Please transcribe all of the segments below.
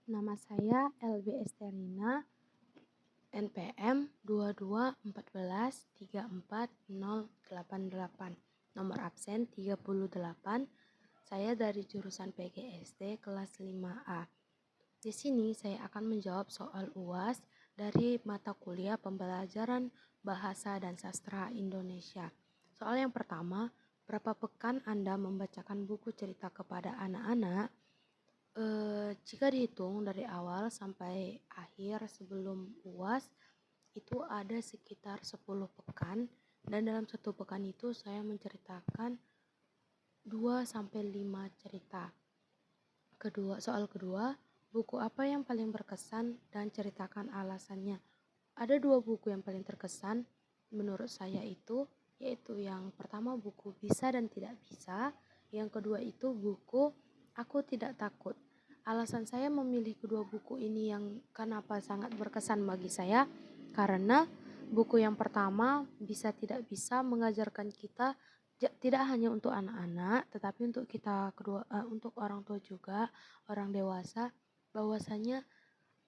Nama saya LB Esterina, NPM 221434088, nomor absen 38. Saya dari jurusan PGSD kelas 5A. Di sini saya akan menjawab soal UAS dari mata kuliah pembelajaran bahasa dan sastra Indonesia. Soal yang pertama, berapa pekan Anda membacakan buku cerita kepada anak-anak? Jika dihitung dari awal sampai akhir sebelum UAS, itu ada sekitar 10 pekan, dan dalam satu pekan itu saya menceritakan 2 sampai 5 cerita. Soal kedua, buku apa yang paling berkesan dan ceritakan alasannya. Ada 2 buku yang paling terkesan menurut saya itu, yaitu yang pertama buku Bisa dan Tidak Bisa, yang kedua itu buku Aku Tidak Takut. Alasan saya memilih kedua buku ini yang kenapa sangat berkesan bagi saya, karena buku yang pertama Bisa Tidak Bisa mengajarkan kita tidak hanya untuk anak-anak, tetapi untuk kita untuk orang tua juga, orang dewasa, bahwasanya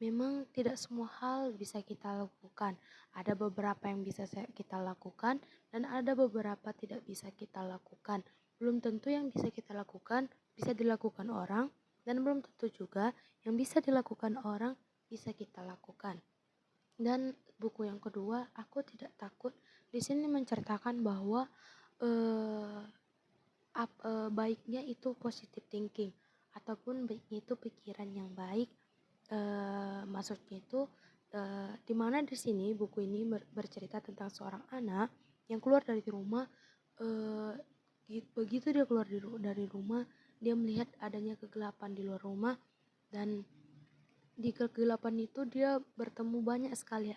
memang tidak semua hal bisa kita lakukan. Ada beberapa yang bisa kita lakukan dan ada beberapa tidak bisa kita lakukan. Belum tentu yang bisa kita lakukan bisa dilakukan orang, dan belum tentu juga yang bisa dilakukan orang bisa kita lakukan. Dan buku yang kedua, Aku Tidak Takut, di sini menceritakan bahwa baiknya itu positive thinking, ataupun baiknya itu pikiran yang baik. Maksudnya itu dimana di sini buku ini bercerita tentang seorang anak yang keluar dari rumah. Begitu dia keluar dari rumah, dia melihat adanya kegelapan di luar rumah, dan di kegelapan itu dia bertemu banyak sekali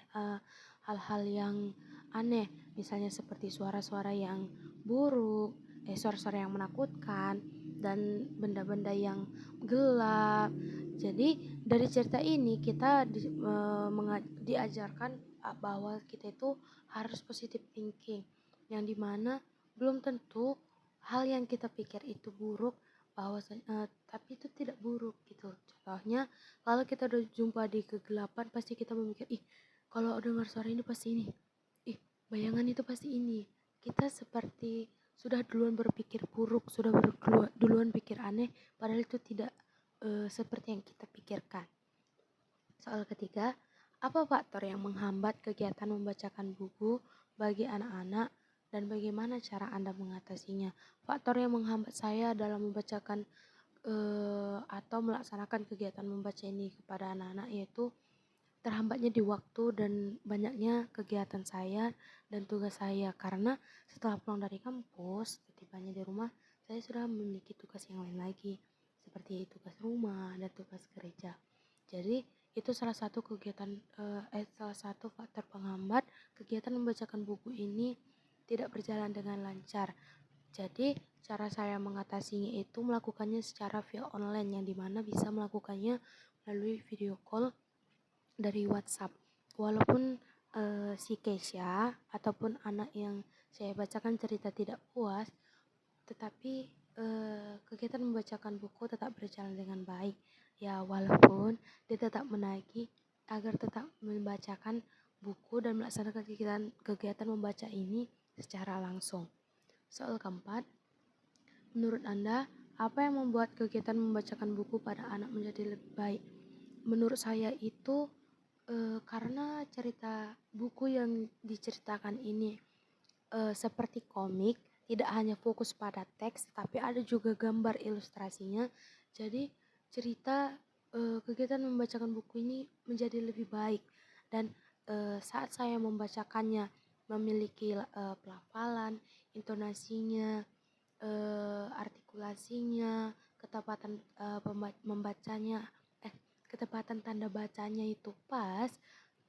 hal-hal yang aneh, misalnya seperti suara-suara yang buruk, suara-suara yang menakutkan, dan benda-benda yang gelap. Jadi dari cerita ini kita diajarkan bahwa kita itu harus positive thinking, yang dimana belum tentu hal yang kita pikir itu buruk, tapi itu tidak buruk gitu. Contohnya, kalau kita udah jumpa di kegelapan, pasti kita memikir, kalau dengar suara ini pasti ini, bayangan itu pasti ini. Kita seperti sudah duluan berpikir buruk, sudah duluan pikir aneh, padahal itu tidak seperti yang kita pikirkan. Soal ketiga, apa faktor yang menghambat kegiatan membacakan buku bagi anak-anak dan bagaimana cara Anda mengatasinya? Faktor yang menghambat saya dalam membacakan atau melaksanakan kegiatan membaca ini kepada anak-anak yaitu terhambatnya di waktu dan banyaknya kegiatan saya dan tugas saya, karena setelah pulang dari kampus, tibanya di rumah, saya sudah memiliki tugas yang lain lagi, seperti tugas rumah dan tugas gereja. Jadi itu salah satu salah satu faktor penghambat kegiatan membacakan buku ini tidak berjalan dengan lancar. Jadi cara saya mengatasinya itu melakukannya secara via online, yang dimana bisa melakukannya melalui video call dari WhatsApp. Walaupun si Keisha ataupun anak yang saya bacakan cerita tidak puas, tetapi kegiatan membacakan buku tetap berjalan dengan baik. Ya, walaupun dia tetap menagih agar tetap membacakan buku dan melaksanakan kegiatan membaca ini secara langsung. Soal keempat, menurut Anda, apa yang membuat kegiatan membacakan buku pada anak menjadi lebih baik? Menurut saya itu karena cerita buku yang diceritakan ini seperti komik, tidak hanya fokus pada teks, tapi ada juga gambar ilustrasinya. Jadi cerita kegiatan membacakan buku ini menjadi lebih baik, dan saat saya membacakannya memiliki pelafalan, intonasinya, artikulasinya, ketepatan membacanya, ketepatan tanda bacanya itu pas.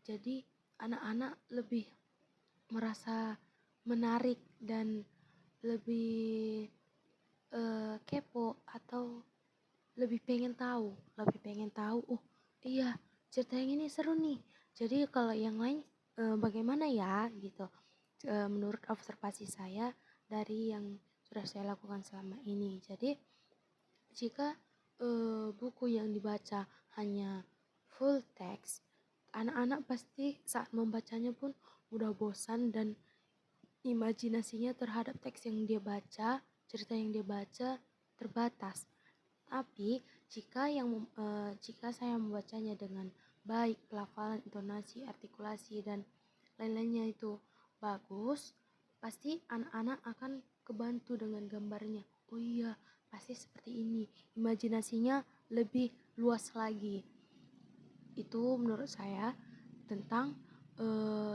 Jadi anak-anak lebih merasa menarik dan lebih kepo, atau lebih pengen tahu, oh iya, cerita yang ini seru nih, jadi kalau yang lain bagaimana ya gitu. Menurut observasi saya dari yang sudah saya lakukan selama ini. Jadi jika buku yang dibaca hanya full text, anak-anak pasti saat membacanya pun mudah bosan dan imajinasinya terhadap teks yang dia baca, cerita yang dia baca terbatas. Tapi jika saya membacanya dengan baik, pelafalan, intonasi, artikulasi dan lain-lainnya itu bagus, pasti anak-anak akan kebantu dengan gambarnya. Oh iya, pasti seperti ini. Imajinasinya lebih luas lagi. Itu menurut saya tentang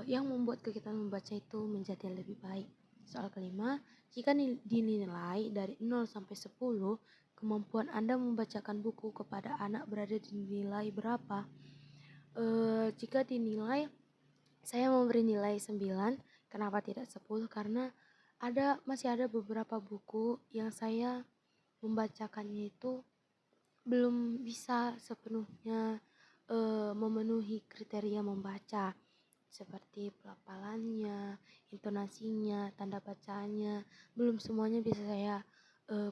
yang membuat kegiatan membaca itu menjadi lebih baik. Soal kelima, jika dinilai dari 0 sampai 10, kemampuan Anda membacakan buku kepada anak berada di nilai berapa? Jika dinilai, saya memberi nilai 9. Kenapa tidak 10? Karena masih ada beberapa buku yang saya membacakannya itu belum bisa sepenuhnya memenuhi kriteria membaca, seperti pelafalannya, intonasinya, tanda bacanya, belum semuanya bisa saya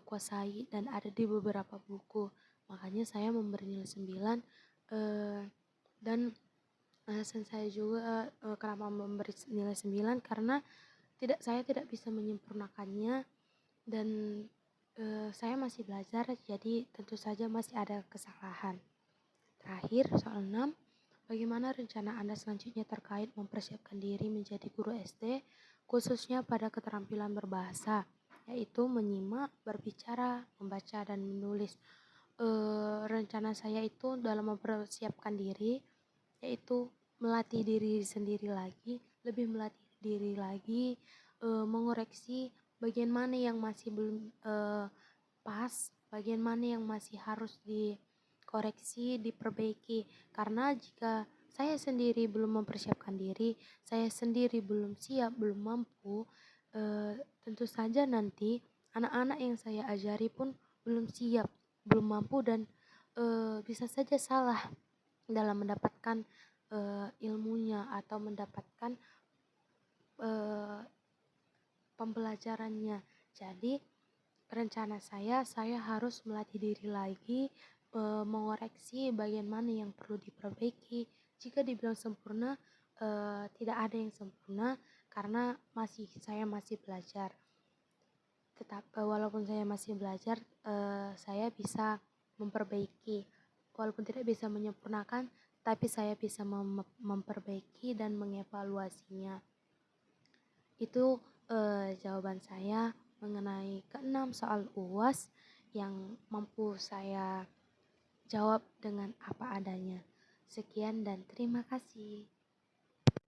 kuasai dan ada di beberapa buku. Makanya saya memberi nilai 9, dan alasan saya juga kenapa memberi nilai 9 karena saya tidak bisa menyempurnakannya dan saya masih belajar, jadi tentu saja masih ada kesalahan. Terakhir, soal 6. Bagaimana rencana Anda selanjutnya terkait mempersiapkan diri menjadi guru SD, khususnya pada keterampilan berbahasa, yaitu menyimak, berbicara, membaca, dan menulis. Rencana saya itu dalam mempersiapkan diri, yaitu melatih diri sendiri lagi, lebih melatih diri lagi, mengoreksi bagian mana yang masih belum pas, bagian mana yang masih harus dikoreksi, diperbaiki. Karena jika saya sendiri belum mempersiapkan diri, saya sendiri belum siap, belum mampu, tentu saja nanti anak-anak yang saya ajari pun belum siap, belum mampu dan bisa saja salah dalam mendapatkan ilmunya atau mendapatkan pembelajarannya. Jadi rencana saya harus melatih diri lagi, mengoreksi bagian mana yang perlu diperbaiki. Jika dibilang sempurna, tidak ada yang sempurna karena saya masih belajar. Walaupun saya masih belajar, saya bisa memperbaiki. Walaupun tidak bisa menyempurnakan, tapi saya bisa memperbaiki dan mengevaluasinya. Itu jawaban saya mengenai ke-6 soal UAS yang mampu saya jawab dengan apa adanya. Sekian dan terima kasih.